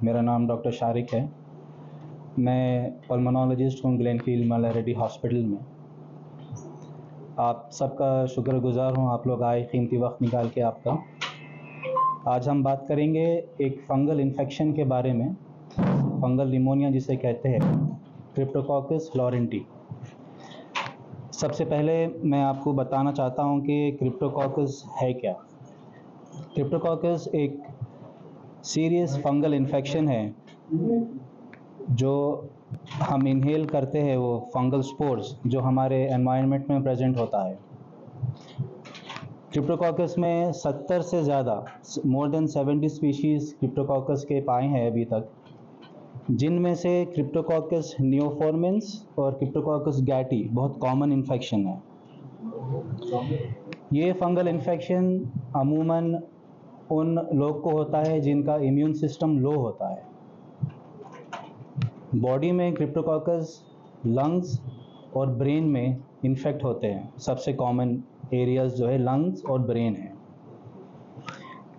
मेरा नाम डॉक्टर शारिक है। मैं पल्मोनोलॉजिस्ट हूँ ग्लेनफील्ड मल्ला-रेड्डी हॉस्पिटल में। आप सबका शुक्रगुज़ार हूँ, आप लोग आए कीमती वक्त निकाल के आपका। आज हम बात करेंगे एक फंगल इन्फेक्शन के बारे में, फंगल निमोनिया जिसे कहते हैं, क्रिप्टोकोकस फ्लोरेंटी। सबसे पहले मैं आपको बताना चाहता हूँ कि क्रिप्टोकोकस है क्या। क्रिप्टोकोकस एक सीरियस फंगल इन्फेक्शन है जो हम इनहेल करते हैं, वो फंगल स्पोर्स जो हमारे एनवायरनमेंट में प्रेजेंट होता है। क्रिप्टोकोकस में 70 से ज़्यादा, मोर देन 70 स्पीशीज़ क्रिप्टोकोकस के पाए हैं अभी तक, जिनमें से क्रिप्टोकोकस नियोफॉर्मेंस और क्रिप्टोकोकस गैटी बहुत कॉमन इन्फेक्शन है। ये फंगल इन्फेक्शन अमूमन उन लोग को होता है जिनका इम्यून सिस्टम लो होता है। बॉडी में क्रिप्टोकोकस लंग्स और ब्रेन में इन्फेक्ट होते हैं। सबसे कॉमन एरियाज जो है लंग्स और ब्रेन है।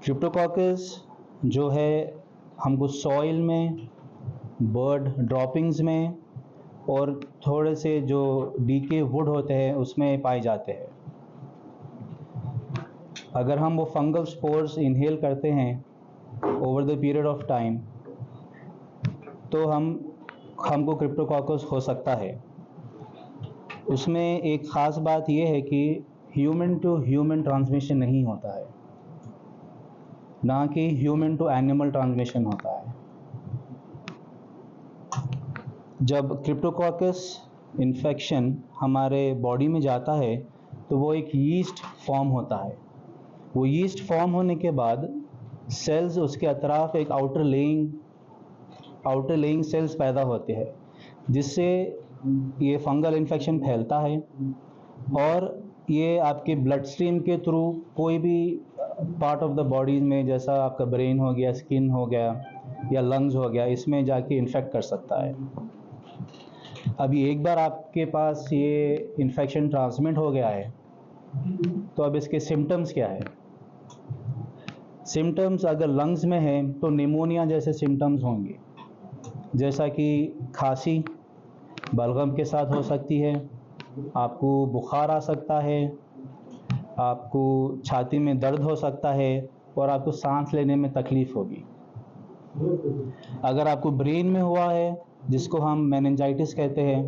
क्रिप्टोकोकस जो है हमको सॉइल में, बर्ड ड्रॉपिंग्स में और थोड़े से जो डीके वुड होते हैं उसमें पाए जाते हैं। अगर हम वो फंगल स्पोर्स इनहेल करते हैं over the period of time तो हमको क्रिप्टोकोकस हो सकता है। उसमें एक ख़ास बात यह है कि ह्यूमन टू ह्यूमन ट्रांसमिशन नहीं होता है, ना कि ह्यूमन टू एनिमल ट्रांसमिशन होता है। जब क्रिप्टोकोकस इन्फेक्शन हमारे बॉडी में जाता है तो वो एक यीस्ट फॉर्म होता है। वो यीस्ट फॉर्म होने के बाद सेल्स उसके अतराफ एक आउटर लेइंग सेल्स पैदा होते हैं, जिससे ये फंगल इन्फेक्शन फैलता है और ये आपके ब्लड स्ट्रीम के थ्रू कोई भी पार्ट ऑफ द बॉडी में, जैसा आपका ब्रेन हो गया, स्किन हो गया या लंग्स हो गया, इसमें जाके इन्फेक्ट कर सकता है। अभी एक बार आपके पास ये इन्फेक्शन ट्रांसमिट हो गया है तो अब इसके सिम्टम्स क्या है। सिम्टम्स अगर लंग्स में है तो निमोनिया जैसे सिम्टम्स होंगे, जैसा कि खांसी बलगम के साथ हो सकती है, आपको बुखार आ सकता है, आपको छाती में दर्द हो सकता है और आपको सांस लेने में तकलीफ होगी। अगर आपको ब्रेन में हुआ है, जिसको हम मेनिंजाइटिस कहते हैं,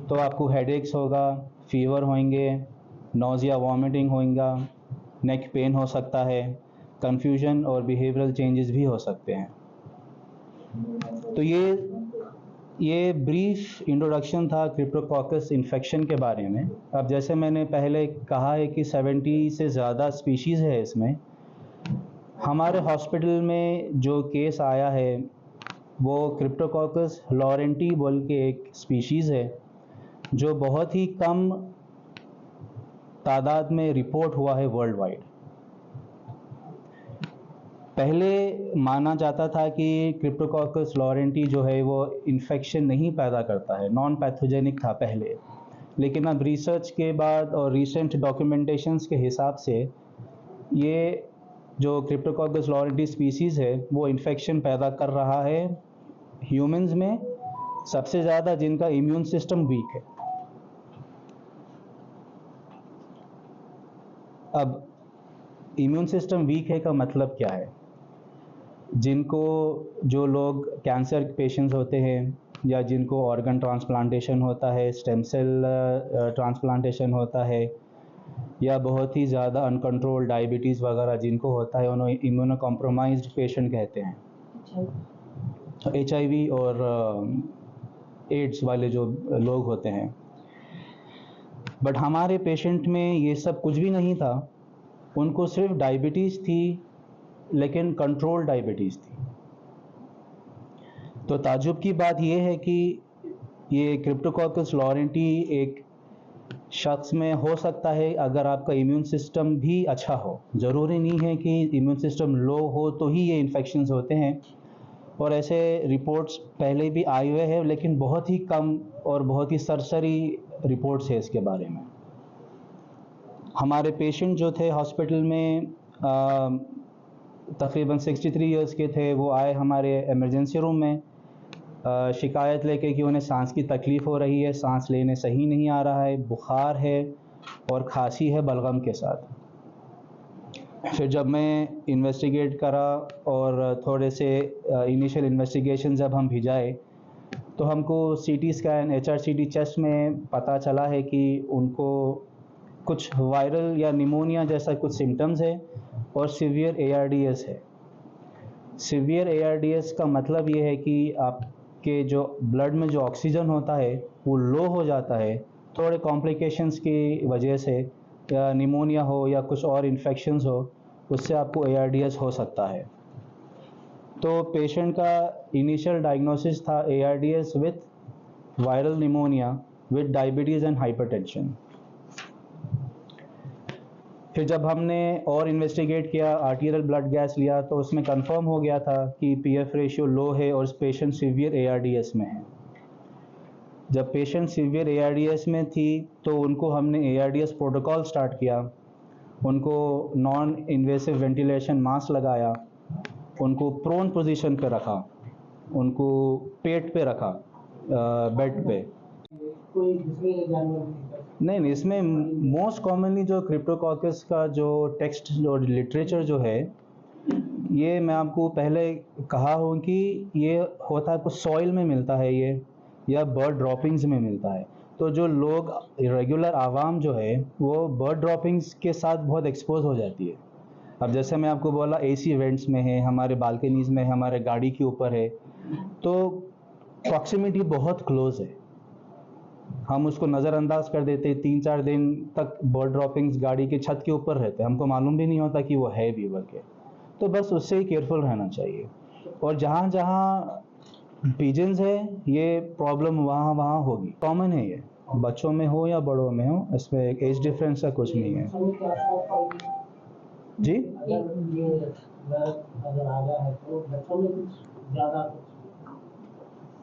तो आपको हेडेक्स होगा, फीवर होंगे, नोज़िया वॉमिटिंग होगा, नेक पेन हो सकता है, कन्फ्यूजन और बिहेवियरल चेंजेस भी हो सकते हैं। तो ये ब्रीफ इंट्रोडक्शन था क्रिप्टोकोकस इन्फेक्शन के बारे में। अब जैसे मैंने पहले कहा है कि 70 से ज़्यादा स्पीशीज़ है इसमें। हमारे हॉस्पिटल में जो केस आया है वो क्रिप्टोकोकस फ्लोरेंटी बोल के एक स्पीशीज़ है जो बहुत ही कम तादाद में रिपोर्ट हुआ है वर्ल्ड वाइड। पहले माना जाता था कि क्रिप्टोकोकस फ्लोरेंटी जो है वो इन्फेक्शन नहीं पैदा करता है, नॉन पैथोजेनिक था पहले, लेकिन अब रिसर्च के बाद और रिसेंट डॉक्यूमेंटेशंस के हिसाब से ये जो क्रिप्टोकोकस फ्लोरेंटी स्पीसीज़ है वो इन्फेक्शन पैदा कर रहा है ह्यूमंस में, सबसे ज़्यादा जिनका इम्यून सिस्टम वीक है। अब इम्यून सिस्टम वीक है का मतलब क्या है। जो लोग कैंसर पेशेंट्स होते हैं या जिनको ऑर्गन ट्रांसप्लांटेशन होता है, स्टेम सेल ट्रांसप्लांटेशन होता है, या बहुत ही ज़्यादा अनकंट्रोल डायबिटीज़ वगैरह जिनको होता है, उन्हें इम्यूनो कॉम्प्रोमाइज्ड पेशेंट कहते हैं। HIV और एड्स वाले जो लोग होते हैं। बट हमारे पेशेंट में ये सब कुछ भी नहीं था, उनको सिर्फ डायबिटीज़ थी, लेकिन कंट्रोल डायबिटीज़ थी। तो ताज्जुब की बात यह है कि ये क्रिप्टोकोकस फ्लोरेंटी एक शख्स में हो सकता है अगर आपका इम्यून सिस्टम भी अच्छा हो। ज़रूरी नहीं है कि इम्यून सिस्टम लो हो तो ही ये इन्फेक्शंस होते हैं, और ऐसे रिपोर्ट्स पहले भी आए हुए हैं, लेकिन बहुत ही कम और बहुत ही सरसरी रिपोर्ट्स है इसके बारे में। हमारे पेशेंट जो थे हॉस्पिटल में तकरीबन 63 इयर्स के थे। वो आए हमारे इमरजेंसी रूम में शिकायत लेके कि उन्हें सांस की तकलीफ़ हो रही है, सांस लेने सही नहीं आ रहा है, बुखार है और खांसी है बलगम के साथ। फिर जब मैं इन्वेस्टिगेट करा और थोड़े से इनिशियल इन्वेस्टिगेशन जब हम भिजाए तो हमको सीटी स्कैन HRCT चेस्ट में पता चला है कि उनको कुछ वायरल या निमोनिया जैसा कुछ सिम्टम्स है और सीवियर ARDS है। सीवियर ARDS का मतलब ये है कि आपके जो ब्लड में जो ऑक्सीजन होता है वो लो हो जाता है, थोड़े कॉम्प्लिकेशंस की वजह से, या निमोनिया हो या कुछ और इन्फेक्शंस हो, उससे आपको ARDS हो सकता है। तो पेशेंट का इनिशियल डायग्नोसिस था ARDS with viral pneumonia with diabetes and hypertension. फिर जब हमने और इन्वेस्टिगेट किया, आर्टीरियल ब्लड गैस लिया, तो उसमें कंफर्म हो गया था कि PF रेशियो लो है और पेशेंट सीवियर ARDS में है। जब पेशेंट सीवियर ARDS में थी तो उनको हमने ARDS प्रोटोकॉल स्टार्ट किया, उनको नॉन इन्वेसिव वेंटिलेशन मास्क लगाया, उनको प्रोन पोजीशन पे रखा, उनको पेट पे रखा, बेड पे। नहीं, इसमें मोस्ट कॉमनली जो क्रिप्टोकोकस का जो टेक्स्ट और लिटरेचर जो है, ये मैं आपको पहले कहा हूँ कि ये होता है कुछ सॉइल में मिलता है ये, या बर्ड ड्रॉपिंग्स में मिलता है। तो जो लोग रेगुलर आवाम जो है वो बर्ड ड्रॉपिंग्स के साथ बहुत एक्सपोज हो जाती है। अब जैसे मैं आपको बोला AC इवेंट्स में है, हमारे बालकनीज़ में है, हमारे गाड़ी के ऊपर है, तो प्रॉक्सिमिटी बहुत क्लोज है, हम उसको नज़रअंदाज कर देते। 3-4 दिन तक बर्ड ड्रॉपिंग्स गाड़ी के छत के ऊपर रहते, हमको मालूम भी नहीं होता कि वो है भी करके। तो बस उससे ही केयरफुल रहना चाहिए। और जहाँ जहाँ पिजन्स है ये प्रॉब्लम वहाँ वहाँ होगी, कॉमन है ये, बच्चों में हो या बड़ों में हो, इसमें एज डिफरेंस का कुछ नहीं है। जी, अगर आ गया है तो बच्चों में कुछ ज़्यादा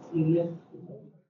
सीरियस